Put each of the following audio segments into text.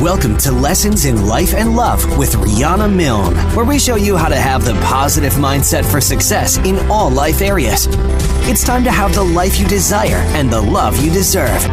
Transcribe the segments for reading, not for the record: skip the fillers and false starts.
Welcome to Lessons in Life and Love with Riana Milne, where we show you how to have the positive mindset for success in all life areas. It's time to have the life you desire and the love you deserve.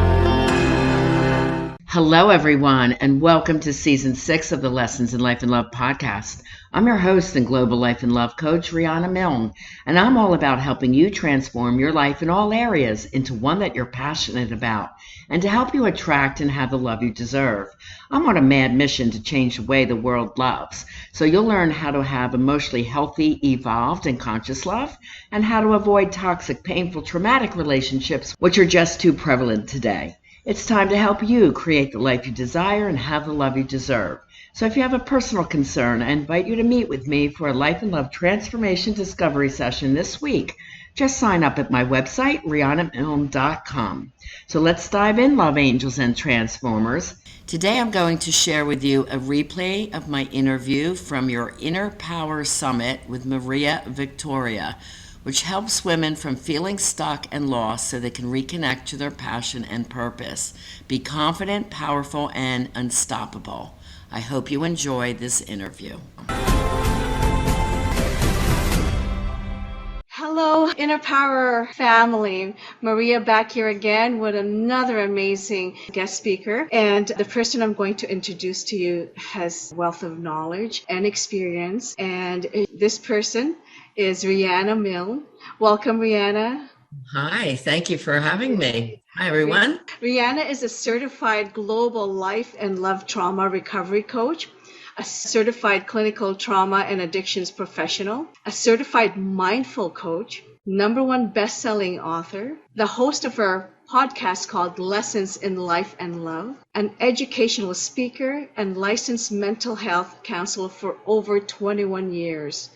Hello, everyone, and welcome to Season 6 of the Lessons in Life and Love podcast. I'm your host and Global Life and Love Coach, Riana Milne, and I'm all about helping you transform your life in all areas into one that you're passionate about and to help you attract and have the love you deserve. I'm on a mad mission to change the way the world loves, so you'll learn how to have emotionally healthy, evolved, and conscious love, and how to avoid toxic, painful, traumatic relationships, which are just too prevalent today. It's time to help you create the life you desire and have the love you deserve. So if you have a personal concern, I invite you to meet with me for a Life and Love Transformation Discovery session this week. Just sign up at my website, rianamilne.com. So let's dive in, love angels and transformers. Today I'm going to share with you a replay of my interview from your Inner Power Summit with Maria Victoria, which helps women from feeling stuck and lost so they can reconnect to their passion and purpose. Be confident, powerful, and unstoppable. I hope you enjoy this interview. Hello, Inner Power family. Maria back here again with another amazing guest speaker. And the person I'm going to introduce to you has a wealth of knowledge and experience. And this person is Riana Milne. Welcome, Riana. Hi, thank you for having me. Hi, everyone. Riana is a certified global life and love trauma recovery coach, a certified clinical trauma and addictions professional, a certified mindful coach, #1 best-selling author, the host of her podcast called Lessons in Life and Love, an educational speaker and licensed mental health counselor for over 21 years.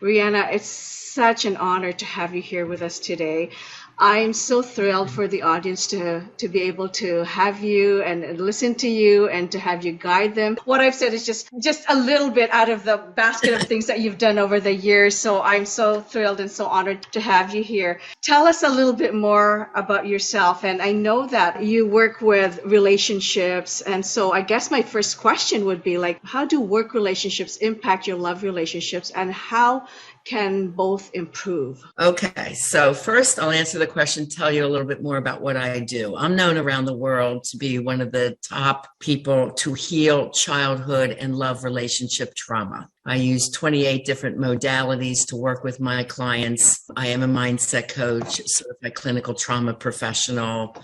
Riana, it's such an honor to have you here with us today. I'm so thrilled for the audience to be able to have you and listen to you and to have you guide them. What I've said is just a little bit out of the basket of things that you've done over the years. So I'm so thrilled and so honored to have you here. Tell us a little bit more about yourself. And I know that you work with relationships. And so I guess my first question would be like, how do work relationships impact your love relationships, and how can both improve? Okay, so first I'll answer the question, tell you a little bit more about what I do. I'm known around the world to be one of the top people to heal childhood and love relationship trauma. I use 28 different modalities to work with my clients. I am a mindset coach, certified clinical trauma professional,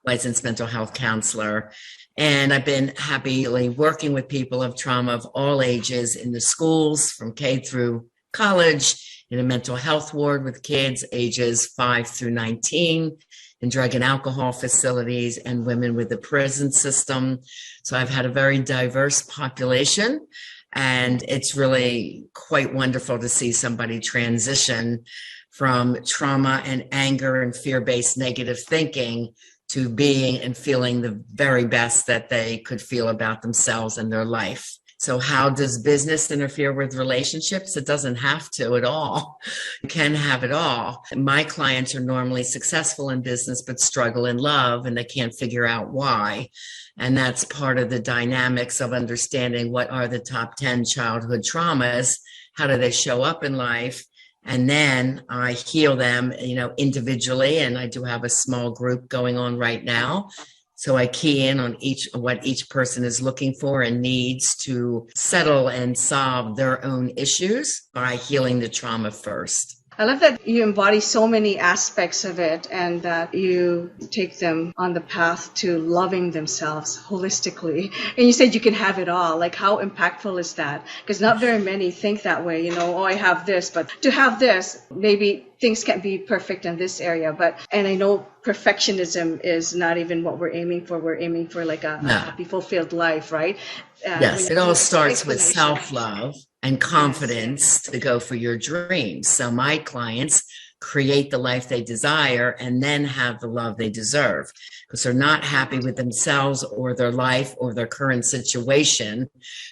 licensed mental health counselor. And I've been happily working with people of trauma of all ages in the schools from K through college, in a mental health ward with kids ages 5 through 19, in drug and alcohol facilities, and women with the prison system. So I've had a very diverse population, and it's really quite wonderful to see somebody transition from trauma and anger and fear-based negative thinking to being and feeling the very best that they could feel about themselves and their life. So how does business interfere with relationships? It doesn't have to at all. You can have it all. My clients are normally successful in business but struggle in love, and they can't figure out why. And that's part of the dynamics of understanding what are the top 10 childhood traumas, how do they show up in life, and then I heal them, individually, and I do have a small group going on right now. So I key in on what each person is looking for and needs to settle and solve their own issues by healing the trauma first. I love that you embody so many aspects of it and that you take them on the path to loving themselves holistically. And you said you can have it all. Like, how impactful is that? Because not very many think that way, I have this, but to have this, maybe things can't be perfect in this area. And I know perfectionism is not even what we're aiming for. We're aiming for like a happy, fulfilled life, right? Yes, it all starts with self-love and confidence to go for your dreams. So my clients create the life they desire and then have the love they deserve, because they're not happy with themselves or their life or their current situation.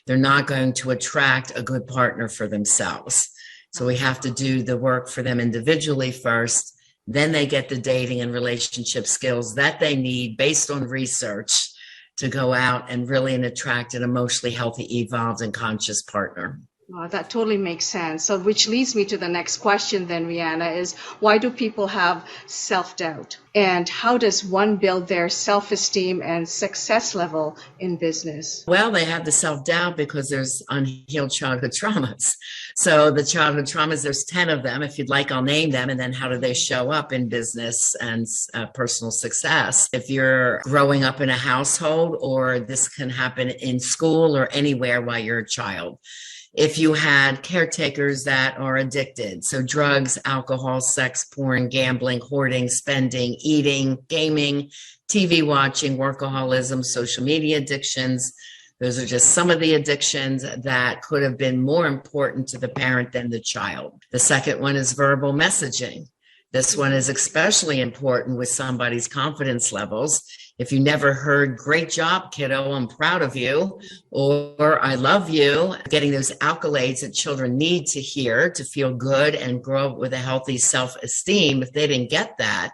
They're not going to attract a good partner for themselves. So we have to do the work for them individually first. Then they get the dating and relationship skills that they need based on research to go out and really attract an emotionally healthy, evolved, and conscious partner. That totally makes sense. So which leads me to the next question then, Riana, is why do people have self-doubt? And how does one build their self-esteem and success level in business? Well, they have the self-doubt because there's unhealed childhood traumas. So the childhood traumas, there's 10 of them. If you'd like, I'll name them. And then how do they show up in business and personal success? If you're growing up in a household, or this can happen in school or anywhere while you're a child. If you had caretakers that are addicted, so drugs, alcohol, sex, porn, gambling, hoarding, spending, eating, gaming, TV watching, workaholism, social media addictions, those are just some of the addictions that could have been more important to the parent than the child. The second one is verbal messaging. This one is especially important with somebody's confidence levels. If you never heard, great job, kiddo, I'm proud of you, or I love you, getting those accolades that children need to hear to feel good and grow up with a healthy self-esteem, if they didn't get that,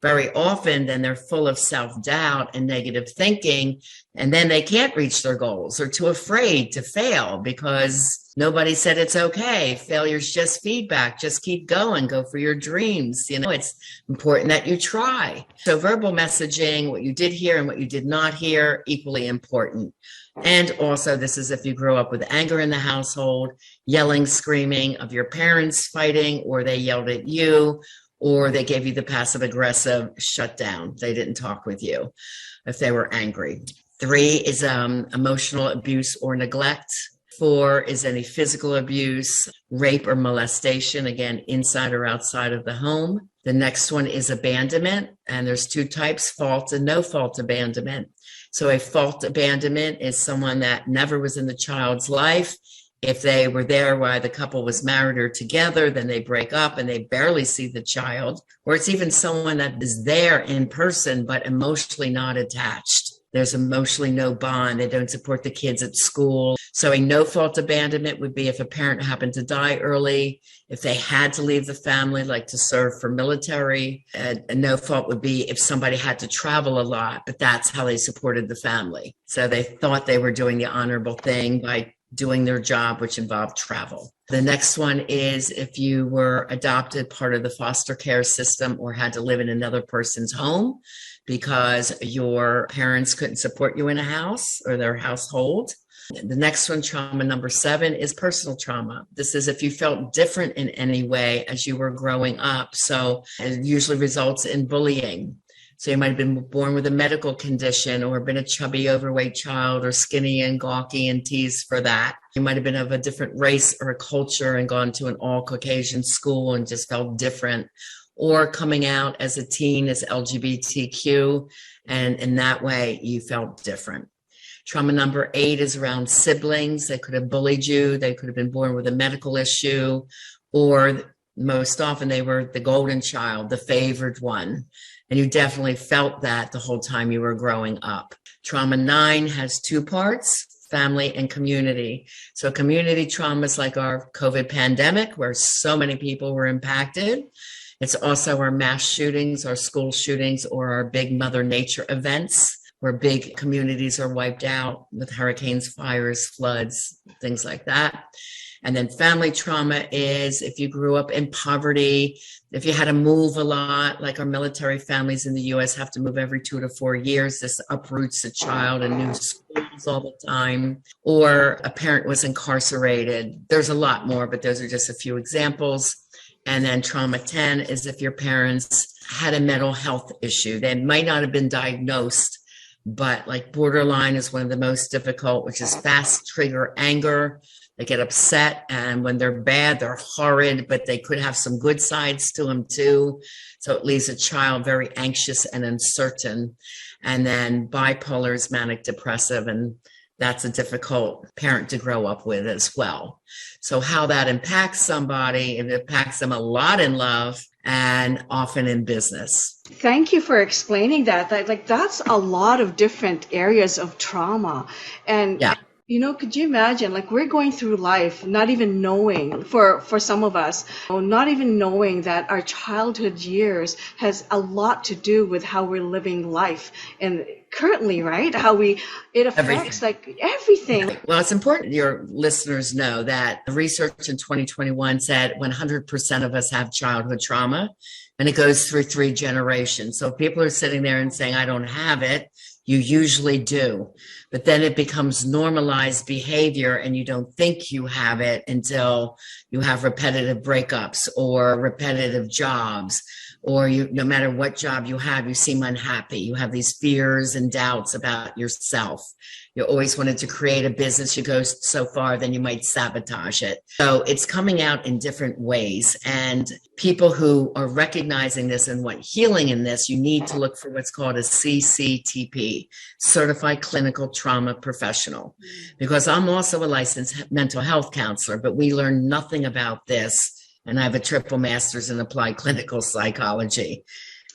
very often, then they're full of self-doubt and negative thinking, and then they can't reach their goals or too afraid to fail because nobody said it's okay. Failure's just feedback. Just keep going. Go for your dreams. It's important that you try. So verbal messaging, what you did hear and what you did not hear, equally important. And also, this is if you grew up with anger in the household, yelling, screaming of your parents fighting, or they yelled at you, or they gave you the passive aggressive shut down. They didn't talk with you if they were angry. 3 is emotional abuse or neglect. 4 is any physical abuse, rape or molestation, again, inside or outside of the home. The next one is abandonment, and there's 2 types, fault and no fault abandonment. So a fault abandonment is someone that never was in the child's life. If they were there while the couple was married or together, then they break up and they barely see the child. Or it's even someone that is there in person, but emotionally not attached. There's emotionally no bond. They don't support the kids at school. So a no-fault abandonment would be if a parent happened to die early, if they had to leave the family, like to serve for military. A no-fault would be if somebody had to travel a lot, but that's how they supported the family. So they thought they were doing the honorable thing by doing their job, which involved travel. The next one is if you were adopted, part of the foster care system, or had to live in another person's home because your parents couldn't support you in a house or their household. The next one, trauma number 7, is personal trauma. This is if you felt different in any way as you were growing up. So it usually results in bullying. So you might have been born with a medical condition or been a chubby, overweight child or skinny and gawky and teased for that. You might have been of a different race or a culture and gone to an all-Caucasian school and just felt different. Or coming out as a teen as LGBTQ, and in that way you felt different. Trauma number 8 is around siblings. They could have bullied you. They could have been born with a medical issue, or most often they were the golden child, the favored one. And you definitely felt that the whole time you were growing up. Trauma 9 has 2 parts, family and community. So community trauma is like our COVID pandemic, where so many people were impacted. It's also our mass shootings, our school shootings, or our big Mother Nature events, where big communities are wiped out with hurricanes, fires, floods, things like that. And then family trauma is if you grew up in poverty, if you had to move a lot, like our military families in the U.S. have to move every 2 to 4 years. This uproots a child in new schools all the time. Or a parent was incarcerated. There's a lot more, but those are just a few examples. And then trauma 10 is if your parents had a mental health issue. They might not have been diagnosed, but like borderline is one of the most difficult, which is fast trigger anger. They get upset, and when they're bad, they're horrid, but they could have some good sides to them too. So it leaves a child very anxious and uncertain. And then bipolar is manic depressive, and that's a difficult parent to grow up with as well. So how that impacts somebody, it impacts them a lot in love and often in business. Thank you for explaining that. That's a lot of different areas of trauma. And yeah. Could you imagine, like, we're going through life not even knowing, for some of us, not even knowing that our childhood years has a lot to do with how we're living life and currently, right? It affects Everything. like everything. Well, it's important your listeners know that the research in 2021 said 100% of us have childhood trauma, and it goes through 3 generations. So if people are sitting there and saying, I don't have it, you usually do. But then it becomes normalized behavior and you don't think you have it until you have repetitive breakups or repetitive jobs, or no matter what job you have, you seem unhappy. You have these fears and doubts about yourself. You always wanted to create a business. You go so far, then you might sabotage it. So it's coming out in different ways. And people who are recognizing this and want healing in this, you need to look for what's called a CCTP, Certified Clinical Trauma Professional, because I'm also a licensed mental health counselor, but we learn nothing about this. And I have a triple master's in applied clinical psychology.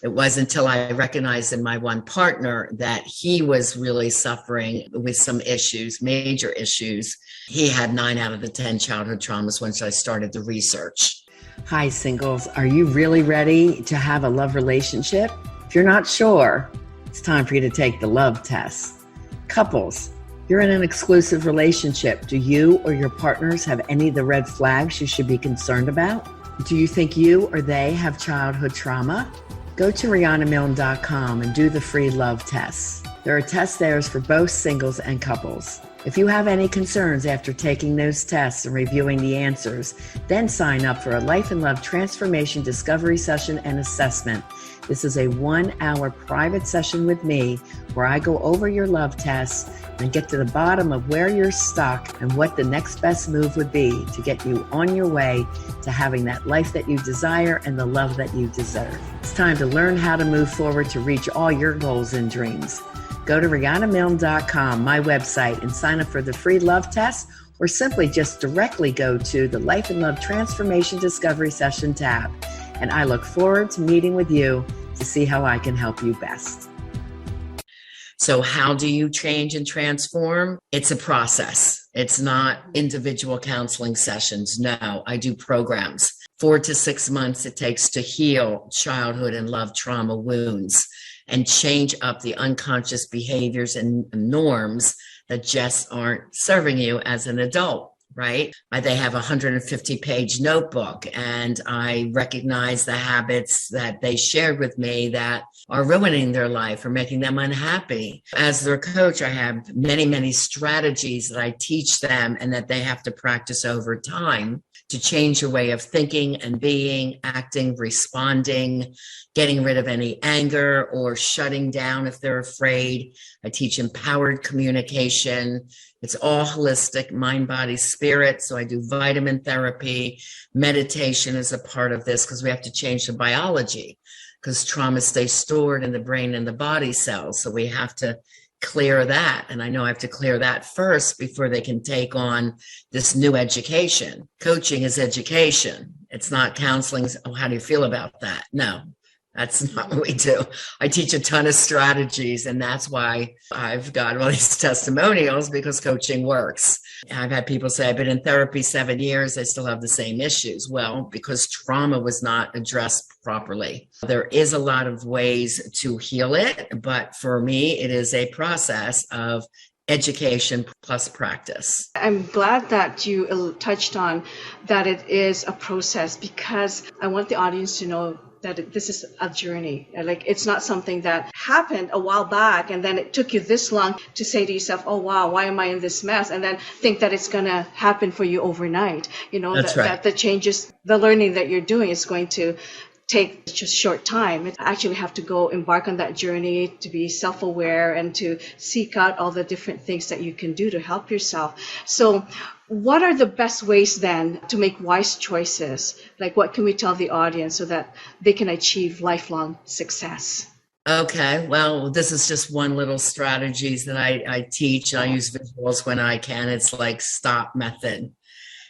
It wasn't until I recognized in my one partner that he was really suffering with some issues, major issues. He had 9 out of the 10 childhood traumas once I started the research. Hi, singles. Are you really ready to have a love relationship? If you're not sure, it's time for you to take the love test. Couples, you're in an exclusive relationship. Do you or your partners have any of the red flags you should be concerned about? Do you think you or they have childhood trauma? Go to rianamilne.com and do the free love tests. There are tests there for both singles and couples. If you have any concerns after taking those tests and reviewing the answers, then sign up for a Life and Love Transformation Discovery Session and Assessment. This is a 1-hour private session with me where I go over your love tests and get to the bottom of where you're stuck and what the next best move would be to get you on your way to having that life that you desire and the love that you deserve. It's time to learn how to move forward to reach all your goals and dreams. Go to rianamilne.com, my website, and sign up for the free love test, or simply just directly go to the Life and Love Transformation Discovery Session tab. And I look forward to meeting with you to see how I can help you best. So how do you change and transform? It's a process. It's not individual counseling sessions. No, I do programs. 4 to 6 months it takes to heal childhood and love trauma wounds and change up the unconscious behaviors and norms that just aren't serving you as an adult. Right? They have a 150-page notebook, and I recognize the habits that they shared with me that are ruining their life or making them unhappy. As their coach, I have many, many strategies that I teach them and that they have to practice over time to change your way of thinking and being, acting, responding, getting rid of any anger or shutting down if they're afraid. I teach empowered communication. It's all holistic, mind, body, spirit. So I do vitamin therapy. Meditation is a part of this because we have to change the biology because trauma stays stored in the brain and the body cells. So we have to clear that. And I know I have to clear that first before they can take on this new education. Coaching is education. It's not counseling. Oh, how do you feel about that? No. That's not what we do. I teach a ton of strategies, and that's why I've got all these testimonials, because coaching works. I've had people say, I've been in therapy 7 years, I still have the same issues. Well, because trauma was not addressed properly. There is a lot of ways to heal it, but for me, it is a process of education plus practice. I'm glad that you touched on that it is a process, because I want the audience to know that this is a journey. Like, it's not something that happened a while back and then it took you this long to say to yourself, oh wow, why am I in this mess? And then think that it's gonna happen for you overnight. That's right. That the changes, the learning that you're doing is going to take just short time. It actually have to go embark on that journey to be self-aware and to seek out all the different things that you can do to help yourself. So what are the best ways then to make wise choices? Like, what can we tell the audience so that they can achieve lifelong success? Okay, well, this is just one little strategies that I teach. I use visuals when I can. It's like STOP method.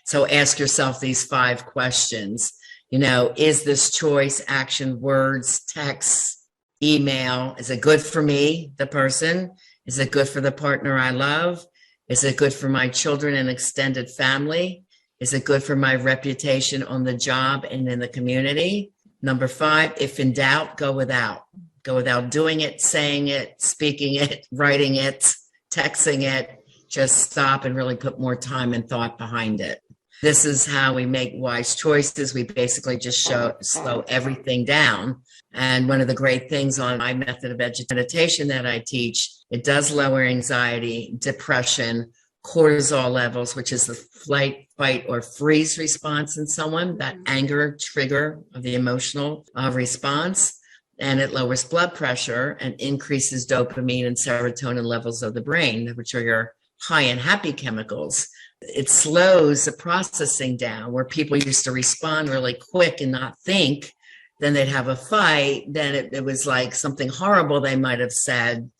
So ask yourself these 5 questions. Is this choice, action, words, text, email, is it good for me, the person? Is it good for the partner I love? Is it good for my children and extended family? Is it good for my reputation on the job and in the community? Number 5, if in doubt, go without. Go without doing it, saying it, speaking it, writing it, texting it. Just stop and really put more time and thought behind it. This is how we make wise choices. We basically just slow everything down. And one of the great things on my method of meditation that I teach, it does lower anxiety, depression, cortisol levels, which is the flight, fight, or freeze response in someone, that anger trigger of the emotional response. And it lowers blood pressure and increases dopamine and serotonin levels of the brain, which are your high and happy chemicals. It slows the processing down, where people used to respond really quick and not think. Then they'd have a fight. Then it was like something horrible they might have said.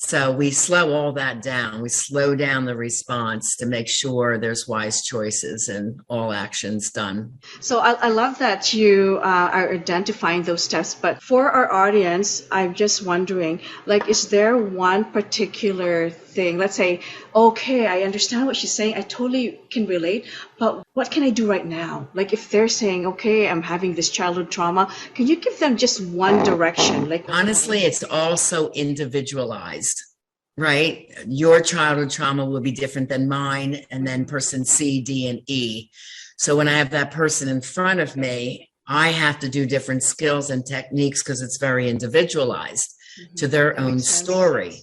So we slow all that down. We slow down the response to make sure there's wise choices and all actions done. So I love that you are identifying those steps. But for our audience, I'm just wondering, like, is there one particular thing? Let's say, okay, I understand what she's saying. I totally can relate. But what can I do right now? Like, if they're saying, okay, I'm having this childhood trauma, can you give them just one direction? Like, honestly, it's also individualized, right? Your childhood trauma will be different than mine, and then person C, D, and E. So when I have that person in front of me, I have to do different skills and techniques because it's very individualized to their own story.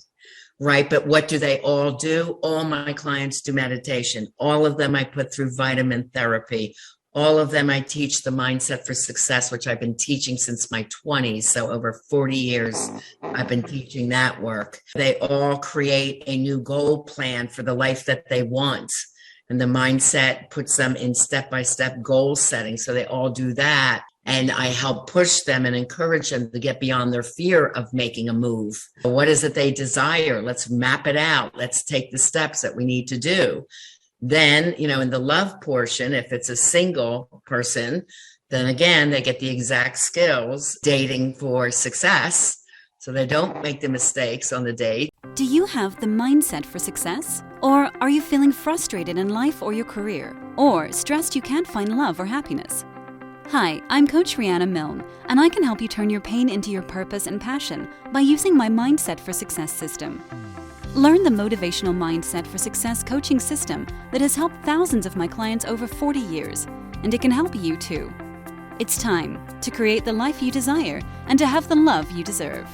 Right. But what do they all do? All my clients do meditation. All of them I put through vitamin therapy. All of them I teach the mindset for success, which I've been teaching since my 20s. So over 40 years, I've been teaching that work. They all create a new goal plan for the life that they want. And the mindset puts them in step-by-step goal setting. So they all do that. And I help push them and encourage them to get beyond their fear of making a move. What is it they desire? Let's map it out. Let's take the steps that we need to do. Then, in the love portion, if it's a single person, then again, they get the exact skills, dating for success, so they don't make the mistakes on the date. Do you have the mindset for success? Or are you feeling frustrated in life or your career? Or stressed you can't find love or happiness? Hi, I'm Coach Riana Milne, and I can help you turn your pain into your purpose and passion by using my Mindset for Success system. Learn the motivational Mindset for Success coaching system that has helped thousands of my clients over 40 years, and it can help you too. It's time to create the life you desire and to have the love you deserve.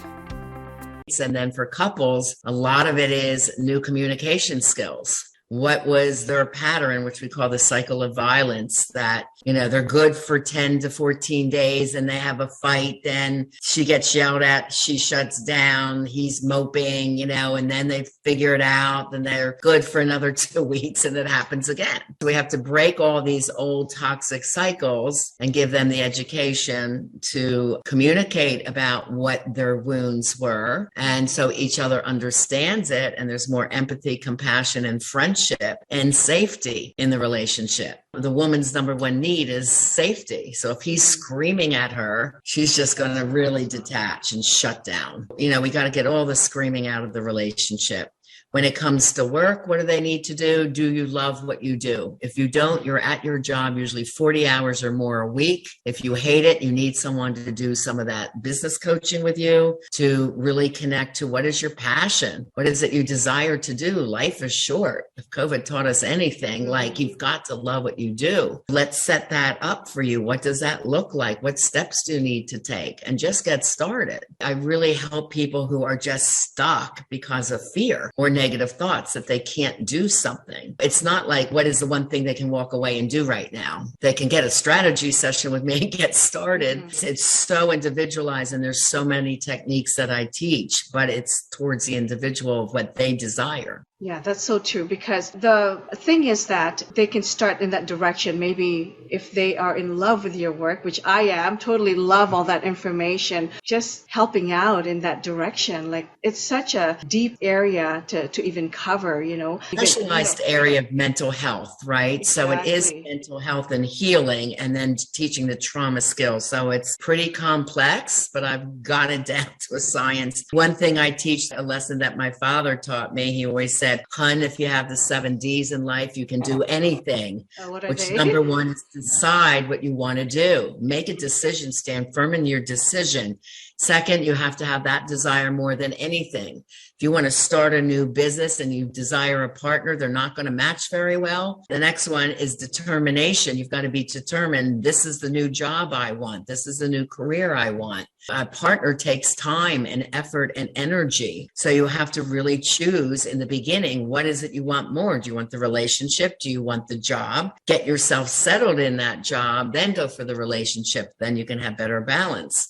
And then for couples, a lot of it is new communication skills. What was their pattern, which we call the cycle of violence, that, they're good for 10 to 14 days and they have a fight. Then she gets yelled at, she shuts down, he's moping, and then they figure it out. Then they're good for another 2 weeks and it happens again. So we have to break all these old toxic cycles and give them the education to communicate about what their wounds were. And so each other understands it, and there's more empathy, compassion, and friendship and safety in the relationship. The woman's number one need is safety. So if he's screaming at her, she's just going to really detach and shut down. We got to get all the screaming out of the relationship. When it comes to work, what do they need to do? Do you love what you do? If you don't, you're at your job usually 40 hours or more a week. If you hate it, you need someone to do some of that business coaching with you to really connect to what is your passion? What is it you desire to do? Life is short. If COVID taught us anything, you've got to love what you do. Let's set that up for you. What does that look like? What steps do you need to take? And just get started. I really help people who are just stuck because of fear or negative thoughts that they can't do something. It's not like, what is the one thing they can walk away and do right now? They can get a strategy session with me and get started. Mm-hmm. It's so individualized, and there's so many techniques that I teach, but it's towards the individual of what they desire. Yeah, that's so true, because the thing is that they can start in that direction. Maybe if they are in love with your work, which I am, totally love all that information, just helping out in that direction. It's such a deep area to even cover, Specialized area of mental health, right? Exactly. So it is mental health and healing, and then teaching the trauma skills. So it's pretty complex, but I've got it down to a science. One thing I teach, a lesson that my father taught me, he always said, said, hun, if you have the 7 Ds in life, you can do anything. What are Which they? number one is decide what you want to do. Make a decision, stand firm in your decision. Second, you have to have that desire more than anything. If you want to start a new business and you desire a partner, they're not going to match very well. The next one is determination. You've got to be determined. This is the new job I want. This is the new career I want. A partner takes time and effort and energy. So you have to really choose in the beginning, what is it you want more? Do you want the relationship? Do you want the job? Get yourself settled in that job, then go for the relationship. Then you can have better balance.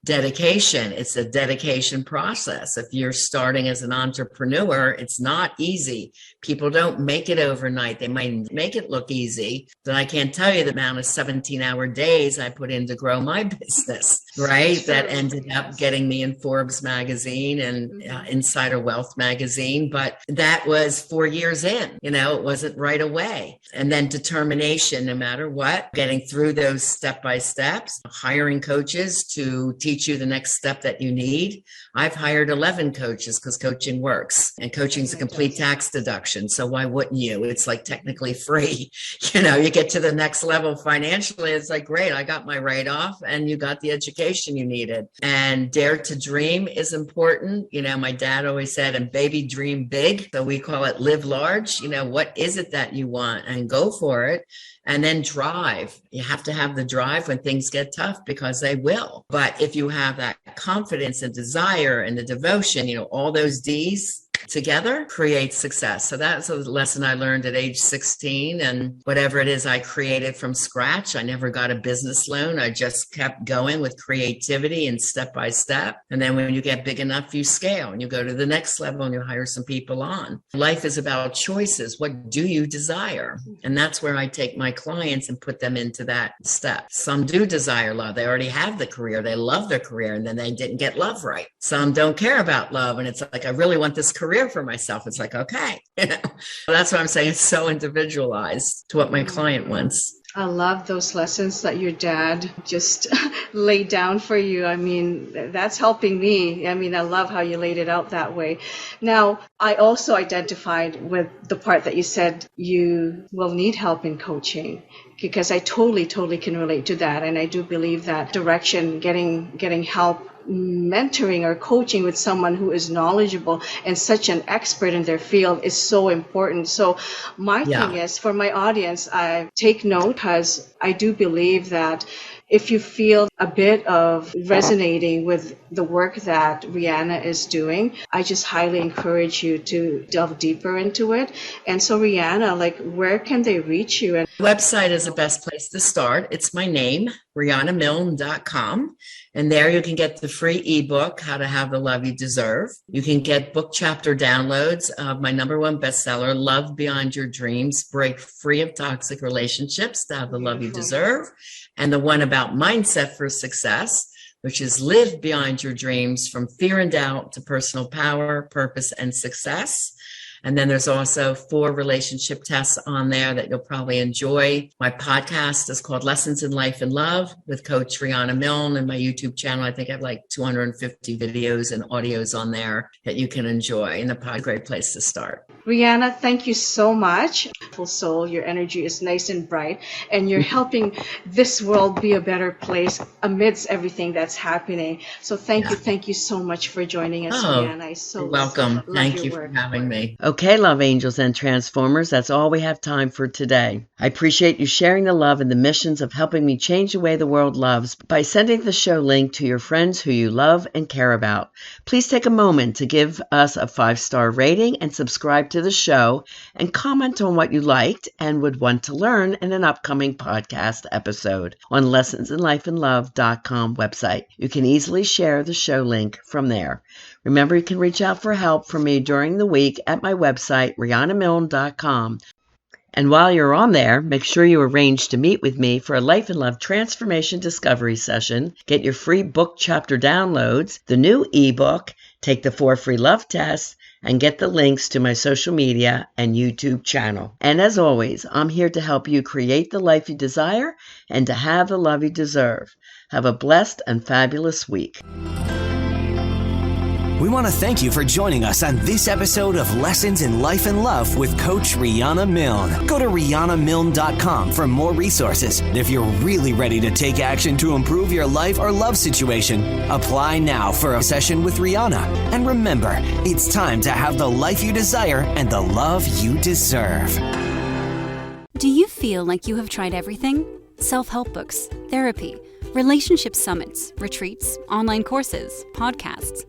Dedication. It's a dedication process. If you're starting as an entrepreneur, it's not easy. People don't make it overnight. They might make it look easy, but I can't tell you the amount of 17-hour days I put in to grow my business, right? That ended up getting me in Forbes magazine and Insider Wealth magazine. But that was 4 years in, it wasn't right away. And then determination, no matter what, getting through those step-by-steps, hiring coaches to teach you the next step that you need. I've hired 11 coaches because coaching works, and coaching is a complete tax deduction. So why wouldn't you? It's like technically free. You get to the next level financially. It's like, great, I got my write-off and you got the education you needed. And dare to dream is important. My dad always said, and baby, dream big. So we call it live large. What is it that you want, and go for it. And then drive. You have to have the drive when things get tough, because they will. But if you have that confidence and desire and the devotion, all those Ds together create success. So that's a lesson I learned at age 16, and whatever it is I created from scratch. I never got a business loan. I just kept going with creativity and step by step. And then when you get big enough, you scale and you go to the next level and you hire some people on. Life is about choices. What do you desire? And that's where I take my clients and put them into that step. Some do desire love. They already have the career. They love their career, and then they didn't get love right. Some don't care about love, and it's like, I really want this career for myself. It's like, okay. That's what I'm saying. It's so individualized to what my client wants. I love those lessons that your dad just laid down for you. I mean, that's helping me. I mean, I love how you laid it out that way. Now, I also identified with the part that you said you will need help in coaching, because I totally can relate to that. And I do believe that direction, getting help, mentoring or coaching with someone who is knowledgeable and such an expert in their field is so important. So my thing is, for my audience, I take note, because I do believe that if you feel a bit of resonating with the work that Riana is doing, I just highly encourage you to delve deeper into it. And so Riana, where can they reach you? And website is the best place to start. It's my name, rianamilne.com. And there you can get the free ebook, How to Have the Love You Deserve. You can get book chapter downloads of my #1 bestseller, Love Beyond Your Dreams, Break Free of Toxic Relationships to Have the Love You Deserve. And the one about mindset for success, which is Live Beyond Your Dreams, from fear and doubt to personal power, purpose, and success. And then there's also 4 relationship tests on there that you'll probably enjoy. My podcast is called Lessons in Life and Love with Coach Riana Milne, and my YouTube channel, I think I have 250 videos and audios on there that you can enjoy. And a great place to start. Riana, thank you so much. Full soul, your energy is nice and bright, and you're helping this world be a better place amidst everything that's happening. So thank you so much for joining us, Riana. You're welcome. Thank you for having me. Okay, love angels and transformers, that's all we have time for today. I appreciate you sharing the love and the missions of helping me change the way the world loves by sending the show link to your friends who you love and care about. Please take a moment to give us a 5-star rating and subscribe to the show, and comment on what you liked and would want to learn in an upcoming podcast episode on lessonsinlifeandlove.com website. You can easily share the show link from there. Remember, you can reach out for help from me during the week at my website, rianamilne.com. And while you're on there, make sure you arrange to meet with me for a Life and Love Transformation Discovery session. Get your free book chapter downloads, the new ebook, take the 4 free love tests, and get the links to my social media and YouTube channel. And as always, I'm here to help you create the life you desire and to have the love you deserve. Have a blessed and fabulous week. We want to thank you for joining us on this episode of Lessons in Life and Love with Coach Riana Milne. Go to rianamilne.com for more resources. And if you're really ready to take action to improve your life or love situation, apply now for a session with Riana. And remember, it's time to have the life you desire and the love you deserve. Do you feel like you have tried everything? Self-help books, therapy, relationship summits, retreats, online courses, podcasts.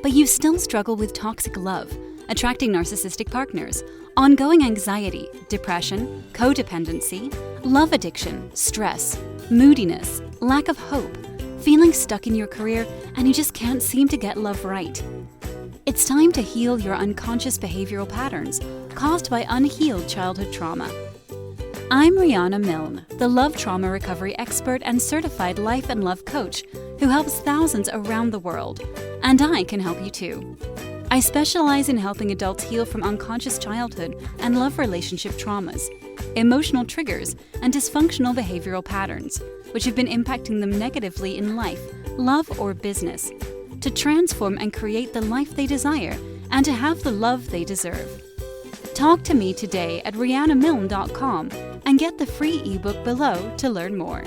But you still struggle with toxic love, attracting narcissistic partners, ongoing anxiety, depression, codependency, love addiction, stress, moodiness, lack of hope, feeling stuck in your career, and you just can't seem to get love right. It's time to heal your unconscious behavioral patterns caused by unhealed childhood trauma. I'm Riana Milne, the love trauma recovery expert and certified life and love coach who helps thousands around the world, and I can help you too. I specialize in helping adults heal from unconscious childhood and love relationship traumas, emotional triggers, and dysfunctional behavioral patterns, which have been impacting them negatively in life, love, or business, to transform and create the life they desire and to have the love they deserve. Talk to me today at rianamilne.com and get the free ebook below to learn more.